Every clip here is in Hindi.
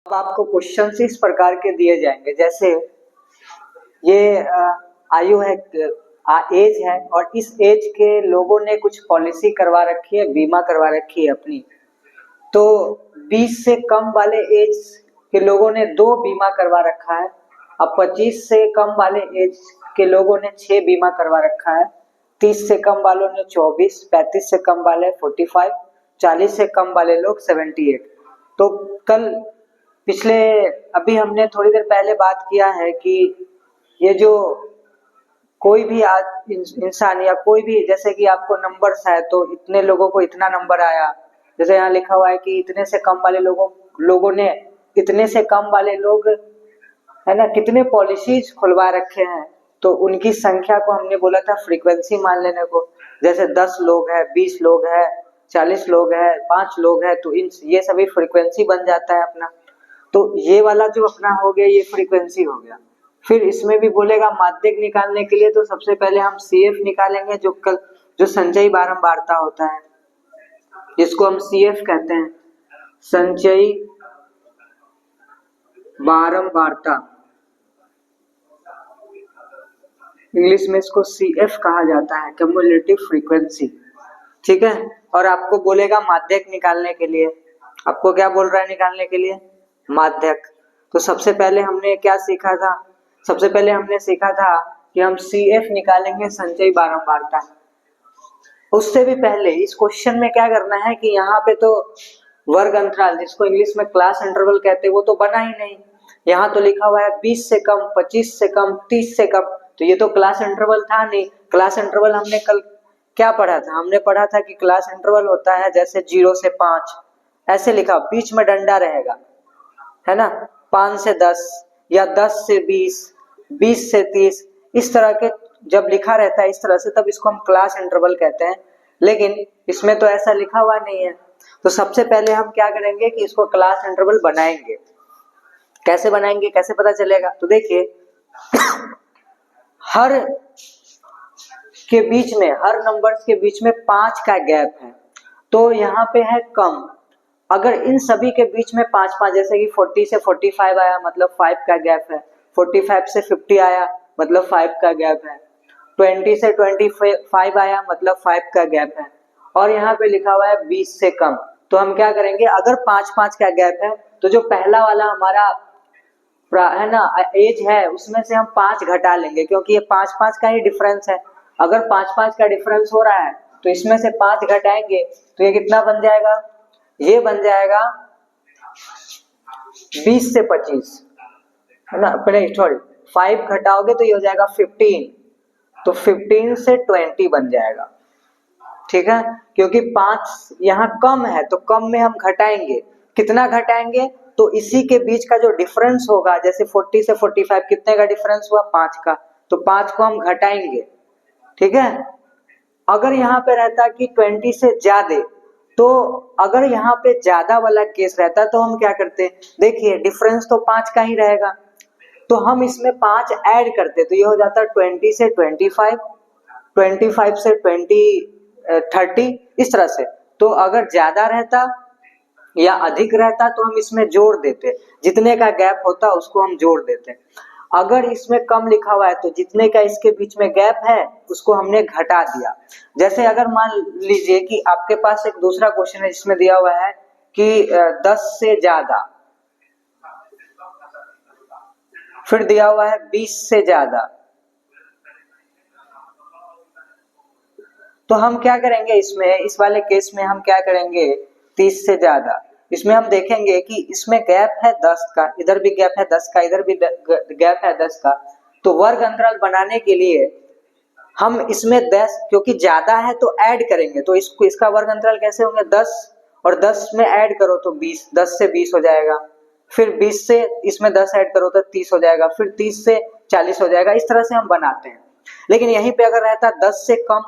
अब आपको क्वेश्चन इस प्रकार के दिए जाएंगे, जैसे ये आयु है, एज है, और इस एज के लोगों ने कुछ पॉलिसी करवा रखी है, बीमा करवा रखी है अपनी। तो 20 से कम वाले एज के लोगों ने 2 बीमा करवा रखा है। अब 25 से कम वाले एज के लोगों ने 6 बीमा करवा रखा है। 30 से कम वालों ने 24, 35 से कम वाले 45, 40 से कम वाले लोग 78। तो कल अभी हमने थोड़ी देर पहले बात किया है कि ये जो कोई भी इंसान या कोई भी, जैसे कि आपको नंबर्स है तो इतने लोगों को इतना नंबर आया, जैसे यहाँ लिखा हुआ है कि इतने से कम वाले लोगों ने, इतने से कम वाले लोग है ना कितने पॉलिसीज खुलवा रखे हैं, तो उनकी संख्या को हमने बोला था फ्रीक्वेंसी मान लेने को। जैसे 10 लोग है, 20 लोग है, 40 लोग है, 5 लोग है, तो ये सभी फ्रीक्वेंसी बन जाता है अपना। तो ये वाला जो अपना हो गया ये फ्रीक्वेंसी हो गया। फिर इसमें भी बोलेगा माध्यक निकालने के लिए, तो सबसे पहले हम CF निकालेंगे, जो संचयी बारंबारता होता है, जिसको हम CF कहते हैं, संचयी बारंबारता। इंग्लिश में इसको CF कहा जाता है, क्यूमुलेटिव फ्रीक्वेंसी। ठीक है। और आपको बोलेगा माध्यक निकालने के लिए, आपको क्या बोल रहा है निकालने के लिए? माध्यक। तो सबसे पहले हमने क्या सीखा था? सबसे पहले हमने सीखा था कि हम CF निकालेंगे, संचयी बारंबारता। उससे भी पहले इस क्वेश्चन में क्या करना है कि यहाँ पे तो वर्ग अंतराल, जिसको इंग्लिश में क्लास इंटरवल कहते हैं, वो तो बना ही नहीं। यहाँ तो लिखा हुआ है 20 से कम, 25 से कम, 30 से कम, तो ये तो क्लास इंटरवल था नहीं। क्लास इंटरवल हमने कल क्या पढ़ा था? हमने पढ़ा था कि क्लास इंटरवल होता है जैसे 0 से 5 ऐसे लिखा, बीच में डंडा रहेगा, है ना, 5 से 10 या 10 से 20, 20 से 30, इस तरह के जब लिखा रहता है इस तरह से, तब इसको हम क्लास इंटरवल कहते हैं। लेकिन इसमें तो ऐसा लिखा हुआ नहीं है। तो सबसे पहले हम क्या करेंगे कि इसको क्लास इंटरवल बनाएंगे। कैसे बनाएंगे, कैसे पता चलेगा? तो देखिए हर नंबर्स के बीच में 5 का गैप है, तो यहाँ पे है कम। अगर इन सभी के बीच में 5-5, जैसे कि 40 से 45 आया मतलब 5 का गैप है, 45 से 50 आया मतलब 5 का गैप है, 20 से 25 आया मतलब 5 का गैप है, और यहाँ पे लिखा हुआ है 20 से कम। तो हम क्या करेंगे, अगर 5-5 का गैप है तो जो पहला वाला हमारा है ना एज है, उसमें से हम 5 घटा लेंगे, क्योंकि ये 5-5 का ही डिफरेंस है। अगर 5-5 का डिफरेंस हो रहा है तो इसमें से 5 घटाएंगे तो ये कितना बन जाएगा? ये बन जाएगा 20 से 25, है ना, पहले सॉरी 5 घटाओगे तो ये हो जाएगा 15, तो 15 से 20 बन जाएगा। ठीक है, क्योंकि 5 यहाँ कम है तो कम में हम घटाएंगे, कितना घटाएंगे? तो इसी के बीच का जो डिफरेंस होगा, जैसे 40 से 45 कितने का डिफरेंस हुआ? 5 का, तो 5 को हम घटाएंगे। ठीक है। अगर यहाँ पे रहता कि 20 से ज्यादा, तो अगर यहाँ पे ज्यादा वाला केस रहता तो हम क्या करते? देखिए डिफरेंस तो 5 का ही रहेगा, तो हम इसमें 5 ऐड करते, तो ये हो जाता 20 से 25, 25 से 30, इस तरह से। तो अगर ज्यादा रहता या अधिक रहता तो हम इसमें जोड़ देते, जितने का गैप होता उसको हम जोड़ देते। अगर इसमें कम लिखा हुआ है तो जितने का इसके बीच में गैप है उसको हमने घटा दिया। जैसे अगर मान लीजिए कि आपके पास एक दूसरा क्वेश्चन है जिसमें दिया हुआ है कि 10 से ज्यादा, फिर दिया हुआ है 20 से ज्यादा, तो हम क्या करेंगे इसमें, इस वाले केस में हम क्या करेंगे? 30 से ज्यादा, इसमें हम देखेंगे कि इसमें गैप है 10 का, इधर भी गैप है 10 का, इधर भी गैप है 10 का। तो वर्ग अंतराल बनाने के लिए हम इसमें 10, क्योंकि ज्यादा है तो ऐड करेंगे, तो इसका वर्ग अंतराल कैसे होंगे? 10 और 10 में ऐड करो तो 20, 10 से 20 हो जाएगा, फिर 20 से इसमें 10 ऐड करो तो 30 हो जाएगा, फिर 30 से 40 हो जाएगा। इस तरह से हम बनाते हैं। लेकिन यहीं पे अगर रहता 10 से कम,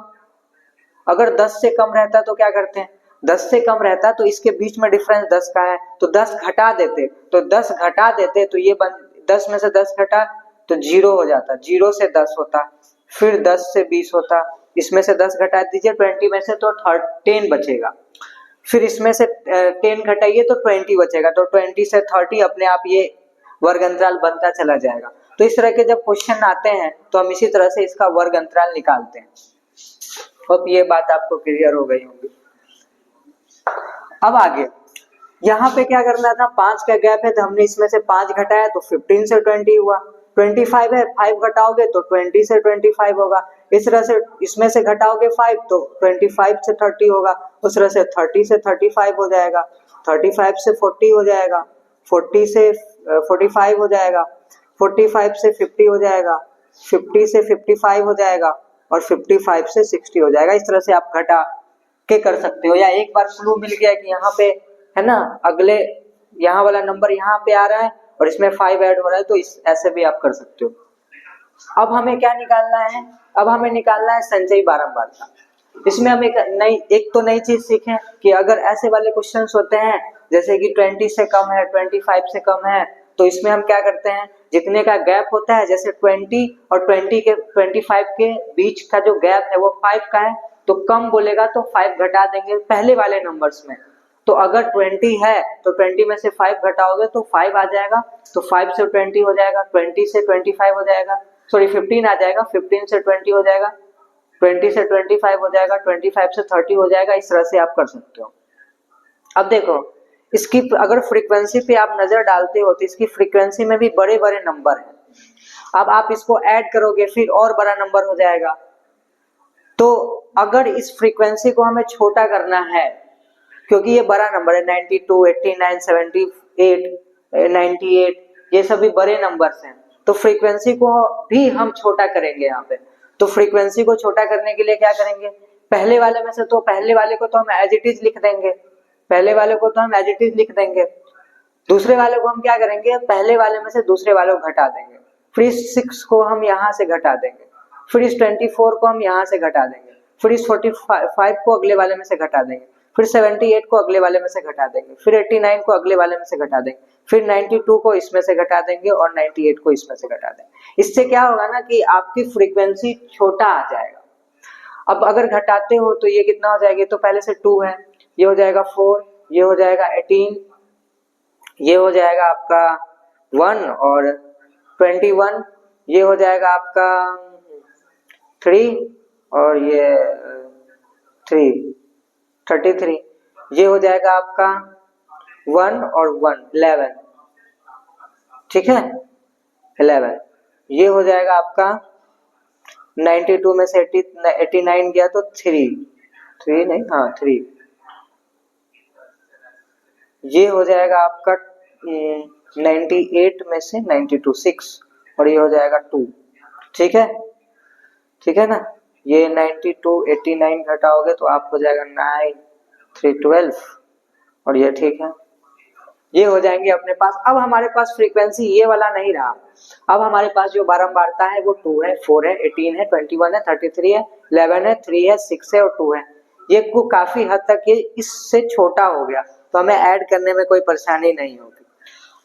अगर 10 से कम रहता तो क्या करते हैं? 10 से कम रहता तो इसके बीच में डिफरेंस 10 का है, तो 10 घटा देते, तो 10 घटा देते तो ये 10 में से 10 घटा तो 0 हो जाता, 0 से 10 होता, फिर 10 से 20 होता, इसमें से 10 घटा दीजिए 20 में से तो 13 बचेगा। फिर इसमें से 10 घटाइए तो 20 बचेगा, तो 20 से 30 अपने आप ये वर्ग अंतराल बनता चला जाएगा। तो इस तरह के जब क्वेश्चन आते हैं तो हम इसी तरह से इसका वर्ग अंतराल निकालते हैं। अब ये बात आपको क्लियर हो गई होगी। अब आगे यहाँ पे क्या करना था, 5 का गैप है तो हमने इसमें से 5 घटाया तो 15 से 20 हुआ। 25 है, 5 घटाओगे तो 20 से 25 होगा। इस तरह से इसमें से घटाओगे 5 तो 25 से 30 होगा। उस तरह से 30 से 35 हो जाएगा, 35 से 40 हो जाएगा, 40 से 45 हो जाएगा, 45 से 50 हो जाएगा, 50 से 55 हो जाएगा और 55 से 60 हो जाएगा। इस तरह से आप घटा के कर सकते हो। या एक बार क्लू मिल गया कि यहाँ पे है ना, अगले यहाँ वाला नंबर यहाँ पे आ रहा है और इसमें 5 ऐड हो रहा है, तो इस ऐसे भी आप कर सकते हो। अब हमें क्या निकालना है, अब हमें निकालना है संचयी बारंबारता। इसमें हम एक तो नई चीज सीखें कि अगर ऐसे वाले क्वेश्चंस होते हैं जैसे कि 20 से कम है, 25 से कम है, तो इसमें हम क्या करते हैं, जितने का गैप होता है, जैसे 20 और 25 के बीच का जो गैप है वो 5 का है, तो कम बोलेगा तो 5 घटा देंगे पहले वाले नंबर्स में। तो अगर 20 है तो 20 में से 5 घटाओगे तो 5 आ जाएगा, तो 5 से 20 हो जाएगा, 20 से 25 हो जाएगा, सॉरी 15 आ जाएगा, 15 से 20 हो जाएगा, 20 से 25 हो जाएगा, 25 से 30 हो जाएगा। इस तरह से आप कर सकते हो। अब देखो इसकी अगर फ्रीक्वेंसी पे आप नजर डालते हो तो इसकी फ्रीक्वेंसी में भी बड़े बड़े नंबर हैं। अब आप इसको ऐड करोगे फिर और बड़ा नंबर हो जाएगा। तो अगर इस फ्रीक्वेंसी को हमें छोटा करना है, क्योंकि ये बड़ा नंबर है, 92, 89, 78, 98, ये सभी बड़े नंबर्स हैं, तो फ्रीक्वेंसी को भी हम छोटा करेंगे यहाँ पे। तो फ्रीक्वेंसी को छोटा करने के लिए क्या करेंगे, पहले वाले में से तो पहले वाले को तो हम एज इट इज लिख देंगे, पहले वाले को तो हम एज इट इज लिख देंगे। दूसरे वाले को हम क्या करेंगे, पहले वाले में से दूसरे वाले को घटा देंगे। फिर इस 6 को हम यहाँ से घटा देंगे, फिर इस 24 को हम यहाँ से घटा देंगे, फिर इस 45 को अगले वाले में से घटा देंगे, फिर 78 को अगले वाले में से घटा देंगे, फिर 89 को अगले वाले में से घटा देंगे, फिर 92 को इसमें से घटा देंगे और 98 को इसमें से घटा देंगे। इससे क्या होगा ना कि आपकी फ्रीक्वेंसी छोटा आ जाएगा। अब अगर घटाते हो तो ये कितना हो जाएगा, तो पहले से 2 है, ये हो जाएगा 4, ये हो जाएगा 18, ये हो जाएगा आपका 1 और 21, ये हो जाएगा आपका 3 और ये 3, 33, ये हो जाएगा आपका 1 और 1, 11, ठीक है 11, ये हो जाएगा आपका 92 में से 89 गया तो 3 नहीं, हाँ 3, ये हो जाएगा आपका 98 में से 92, 6 और ये हो जाएगा 2, ठीक है ना। ये 92, 89 घटाओगे तो आप हो जाएगा 9, 3, 12 और ये ठीक है, ये हो जाएंगे अपने पास। अब हमारे पास फ्रीक्वेंसी ये वाला नहीं रहा, अब हमारे पास जो बारंबारता है वो 2 है, 4 है, 18 है, 21 है, 33 है, 11 है, 3 है, 6 है और 2 है। ये को काफी हद तक ये इससे छोटा हो गया, तो हमें ऐड करने में कोई परेशानी नहीं होगी।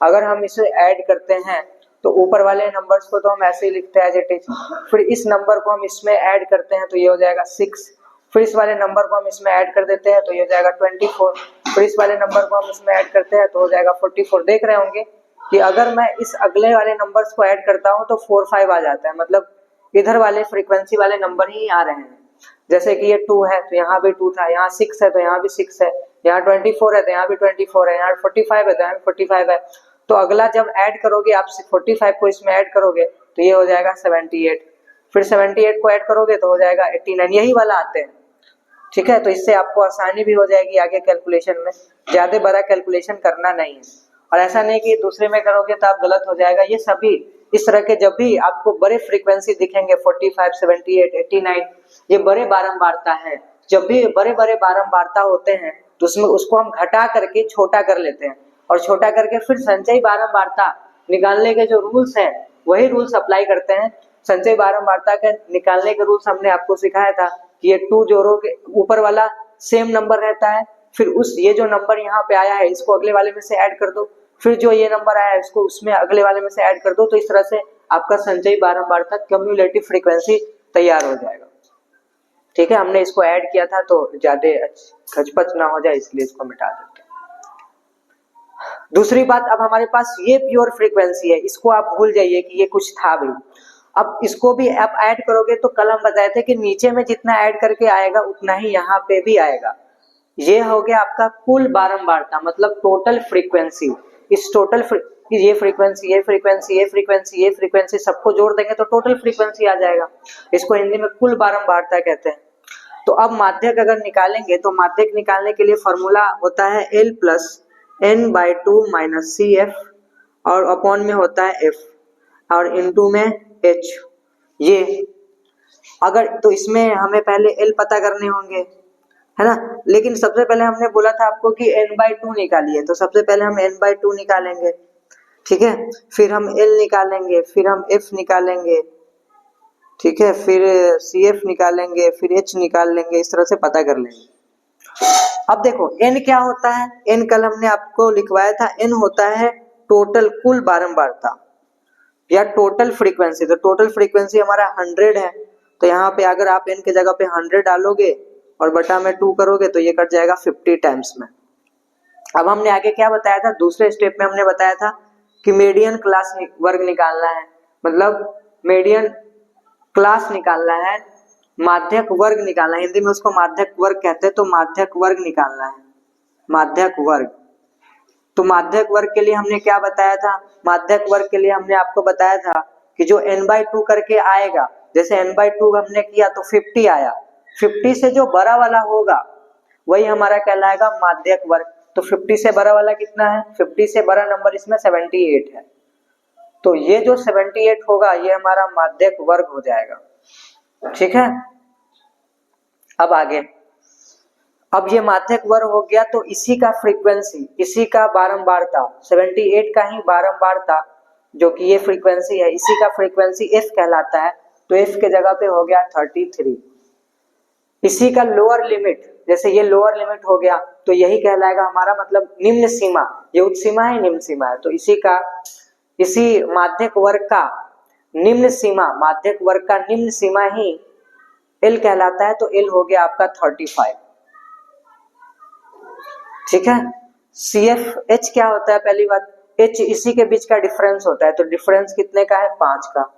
अगर हम इसे ऐड करते हैं तो ऊपर वाले नंबर्स को तो हम ऐसे ही लिखते हैं एज इट इज, फिर इस नंबर को हम इसमें ऐड करते हैं तो ये हो जाएगा 6, फिर इस वाले नंबर को हम इसमें ऐड कर देते हैं तो ये हो जाएगा 24, फिर इस वाले नंबर को हम इसमें ऐड करते हैं तो हो जाएगा 44। देख रहे होंगे कि अगर मैं इस अगले वाले नंबर्स को ऐड करता हूं तो 4, 5 आ जाता है, मतलब इधर वाले फ्रीक्वेंसी वाले नंबर ही आ रहे हैं। जैसे कि ये 2 है तो यहाँ भी 2 था, यहाँ 6 है तो यहाँ भी 6 है, यहाँ 24 है तो यहाँ भी 24 है, यहाँ 45 है तो यहाँ भी 45 है। तो अगला जब ऐड करोगे आप 45 को इसमें ऐड करोगे तो ये हो जाएगा 78, फिर 78 को ऐड करोगे तो हो जाएगा 89, यही वाला आते हैं, ठीक है। तो इससे आपको आसानी भी हो जाएगी आगे कैलकुलेशन में, ज्यादा बड़ा कैलकुलेशन करना नहीं है। और ऐसा नहीं कि दूसरे में करोगे तो आप गलत हो जाएगा। ये सभी इस तरह के जब भी आपको बड़े फ्रीक्वेंसी दिखेंगे 45, 78, 89, ये बड़े बारंबारता है। जब भी बड़े बड़े बारंबारता होते हैं तो उसमें उसको हम घटा करके छोटा कर लेते हैं और छोटा करके फिर संचयी बारंबारता निकालने के जो रूल्स हैं वही रूल्स अप्लाई करते हैं। संचयी बारंबारता के निकालने के रूल्स हमने आपको सिखाया था कि ये 2 जोड़ों के ऊपर वाला सेम नंबर रहता है, फिर उस ये जो नंबर यहाँ पे आया है इसको अगले वाले में से ऐड कर दो, फिर जो ये नंबर आया है इसको उसमें अगले वाले में से ऐड कर दो। तो इस तरह से आपका संचयी बारंबारता क्यूम्युलेटिव फ्रीक्वेंसी तैयार हो जाएगा। ठीक है, हमने इसको ऐड किया था तो ज्यादा खचपच ना हो जाए इसलिए इसको मिटा देते हैं। दूसरी बात, अब हमारे पास ये प्योर फ्रीक्वेंसी है, इसको आप भूल जाइए कि ये कुछ था भी। अब इसको भी आप ऐड करोगे तो कल हम बताए थे कि नीचे में जितना ऐड करके आएगा उतना ही यहाँ पे भी आएगा। ये हो गया आपका कुल बारंबारता, मतलब टोटल फ्रीक्वेंसी। इस टोटल ये फ्रीक्वेंसी, ये फ्रीक्वेंसी, ये फ्रीक्वेंसी, ये फ्रीक्वेंसी सबको जोड़ देंगे तो टोटल फ्रीक्वेंसी आ जाएगा। इसको हिंदी में कुल बारंबारता कहते हैं। तो अब माध्यक अगर निकालेंगे तो माध्यक निकालने के लिए फॉर्मूला होता है L plus n/2 minus C F और अपॉन में होता है F और इनटू में H। ये अगर तो इसमें हमें पहले L पता करने होंगे, है ना, लेकिन सबसे पहले हमने बोला था आपको कि n/2 निकालिए, तो सबसे पहले हम n/2 निकालेंगे, ठीक है, फिर हम L निकालेंगे, फिर हम F निकालेंगे, ठीक है, फिर CF निकालेंगे, फिर H निकाल लेंगे, इस तरह से पता कर लेंगे। अब देखो N क्या होता है, N कल हमने आपको लिखवाया था, N होता है टोटल कुल बारंबारता या टोटल फ्रीक्वेंसी। तो टोटल फ्रीक्वेंसी हमारा 100 है, तो यहाँ पे अगर आप N के जगह पे 100 डालोगे और बटा में 2 करोगे तो ये कट जाएगा 50 टाइम्स में। अब हमने आगे क्या बताया था, दूसरे स्टेप में हमने बताया था कि मीडियन क्लास वर्ग निकालना है, मतलब मीडियन क्लास निकालना है, माध्यक वर्ग निकालना है, हिंदी में उसको माध्यक वर्ग कहते हैं, तो माध्यक वर्ग निकालना है, माध्यक वर्ग। तो माध्यक वर्ग के लिए हमने क्या बताया था, माध्यक वर्ग के लिए हमने आपको बताया था कि जो n/2 करके आएगा, जैसे n/2 हमने किया तो 50 आया, 50 से जो बड़ा वाला होगा वही हमारा कहलाएगा माध्यक वर्ग। तो 50 से बड़ा वाला कितना है, 50 से बड़ा नंबर इसमें 78 है, तो ये जो 78 होगा ये हमारा माध्यक वर्ग हो जाएगा, ठीक है। अब आगे, अब ये माध्यक वर्ग हो गया, तो इसी का फ्रीक्वेंसी, इसी का बारंबारता, 78 का ही बारंबारता जो कि ये फ्रीक्वेंसी है, इसी का फ्रीक्वेंसी F कहलाता है, तो F के जगह पे हो गया 33। इसी का लोअर लिमिट, जैसे ये लोअर लिमिट हो गया तो यही कहलाएगा हमारा मतलब निम्न सीमा, ये उच्च सीमा है, निम्न सीमा है, तो इसी माध्यक वर्ग का निम्न सीमा, माध्यक वर्ग का निम्न सीमा ही L कहलाता है, तो L हो गया आपका 35, ठीक है। CF H क्या होता है, पहली बात H इसी के बीच का डिफरेंस होता है, तो डिफरेंस कितने का है, 5 का।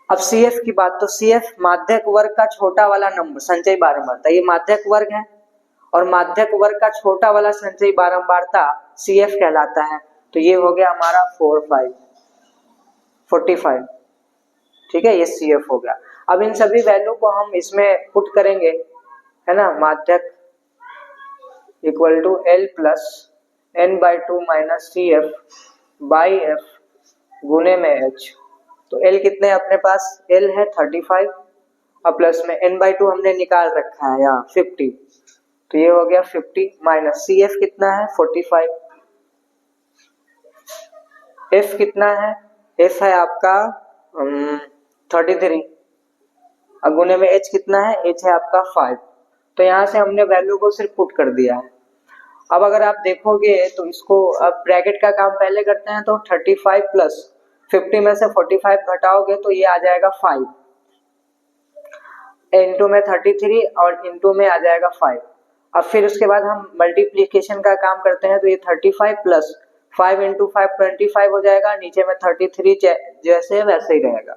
अब CF की बात, तो CF माध्यक वर्ग का छोटा वाला नंबर, संचयी बारंबारता, ये माध्यक वर्ग है और माध्यक वर्ग का छोटा वाला संचयी बारंबारता CF कहलाता है, तो ये हो गया हमारा 45, ठीक है, ये CF हो गया। अब इन सभी वैल्यू को हम इसमें पुट करेंगे, है ना, माध्यक equal to L plus n/2 minus CF by F गुने में H, तो L कितने अपने पास, L है 35 और प्लस में n/2 हमने निकाल रखा है यहाँ 50, तो ये हो गया 50 माइनस CF कितना है 45, F कितना है, F है आपका 33 और गुने में H कितना है, H है आपका 5। तो यहाँ से हमने वैल्यू को सिर्फ पुट कर दिया है। अब अगर आप देखोगे तो इसको अब ब्रैकेट का काम पहले करते हैं, तो 35 प्लस 50 में से 45 घटाओगे तो ये आ जाएगा 5, इंटू में 33 और इंटू में आ जाएगा 5। अब फिर उसके बाद हम मल्टीप्लीकेशन का काम करते हैं, तो ये 35 प्लस 5 इंटू 5 25 हो जाएगा, नीचे में 33 जैसे वैसे ही रहेगा।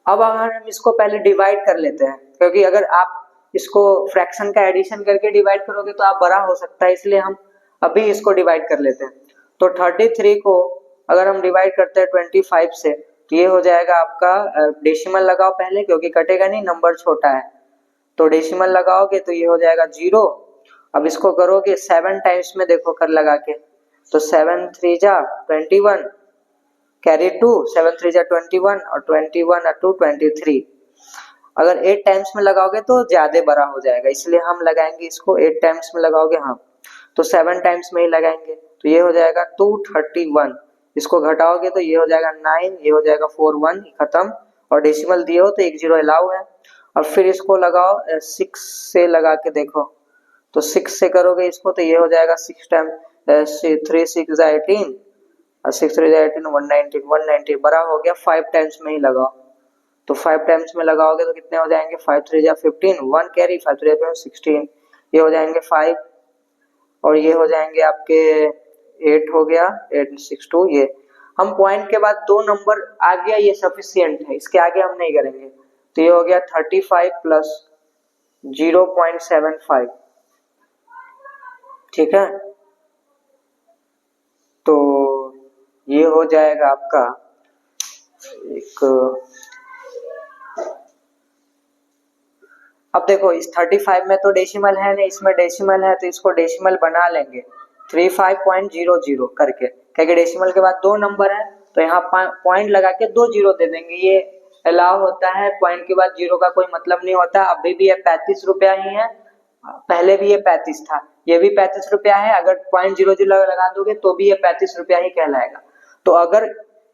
अब अगर हम इसको पहले डिवाइड कर लेते हैं, क्योंकि अगर आप इसको फ्रैक्शन का एडिशन करके डिवाइड करोगे तो आप बड़ा हो सकता है, इसलिए हम अभी इसको डिवाइड कर लेते हैं। तो 33 को अगर हम डिवाइड करते हैं 25 से, तो ये हो जाएगा आपका, डेसिमल लगाओ पहले क्योंकि कटेगा नहीं, नंबर छोटा है, तो डेसिमल लगाओगे तो ये हो जाएगा 0। अब इसको करोगे 7 टाइम्स में, देखो कर लगा के, तो 7 3 जा 21, कैरी 2, 7 3 जा 21 और 21 और 2 23। अगर 8 टाइम्स में लगाओगे तो ज्यादा बड़ा हो जाएगा, इसलिए हम लगाएंगे इसको 8 टाइम्स में लगाओगे, हाँ तो 7 टाइम्स में ही लगाएंगे, तो ये हो जाएगा 231। इसको घटाओगे तो ये हो जाएगा 9, ये हो जाएगा 41, खत्म। और डेसिमल दिए हो तो 1 0 अलाउ है। अब फिर इसको लगाओ 6 से लगा के देखो, तो 6 से करोगे इसको तो ये हो जाएगा 6 टाइम 3 6 18 और 6 3 18 190 बड़ा हो गया। 5 टाइम्स में ही लगाओ तो 5 टाइम्स में लगाओगे तो कितने हो जाएंगे, 5 3 जा 15, 1 कैरी, 5 3 जा 16, ये हो जाएंगे 5 और ये हो जाएंगे आपके 8 हो गया, 8 6 2, ये हम पॉइंट के बाद 2 नंबर आ गया ये सफिशिएंट है, इसके आगे हम नहीं करेंगे। तो ये हो गया 35 प्लस 0.75, ठीक है। तो ये हो जाएगा आपका एक, अब देखो इस 35 में तो डेसिमल है नहीं, इसमें डेसिमल है तो इसको डेसिमल बना लेंगे 35.00 करके, क्योंकि डेसिमल के बाद 2 नंबर है तो यहाँ पॉइंट लगा के 2 जीरो दे देंगे, ये अलाउ होता है, पॉइंट के बाद जीरो का कोई मतलब नहीं होता। अभी भी ये 35 रुपया ही है, पहले भी ये 35 था, ये भी 35 रुपया है, अगर .00 लगा दोगे तो भी ये 35 रुपया ही कहलाएगा। तो अगर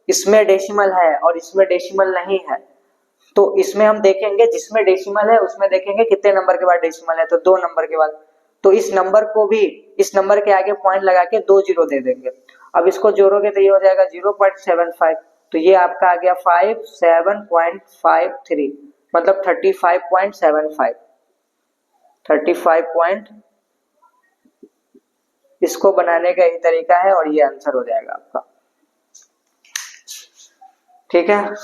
इसमें डेसिमल है और इसमें डेसिमल नहीं है तो इसमें हम देखेंगे, जिसमें डेसिमल है उसमें देखेंगे कितने नंबर के बाद डेसिमल है, तो 2 नंबर के बाद, तो इस नंबर को भी इस नंबर के आगे पॉइंट लगा के 2 जीरो दे देंगे। अब इसको जोड़ोगे तो ये हो जाएगा 0.75, तो ये आपका आ गया 57.53, मतलब 35.75, 35 इसको बनाने का यही तरीका है और ये आंसर हो जाएगा आपका, ठीक है।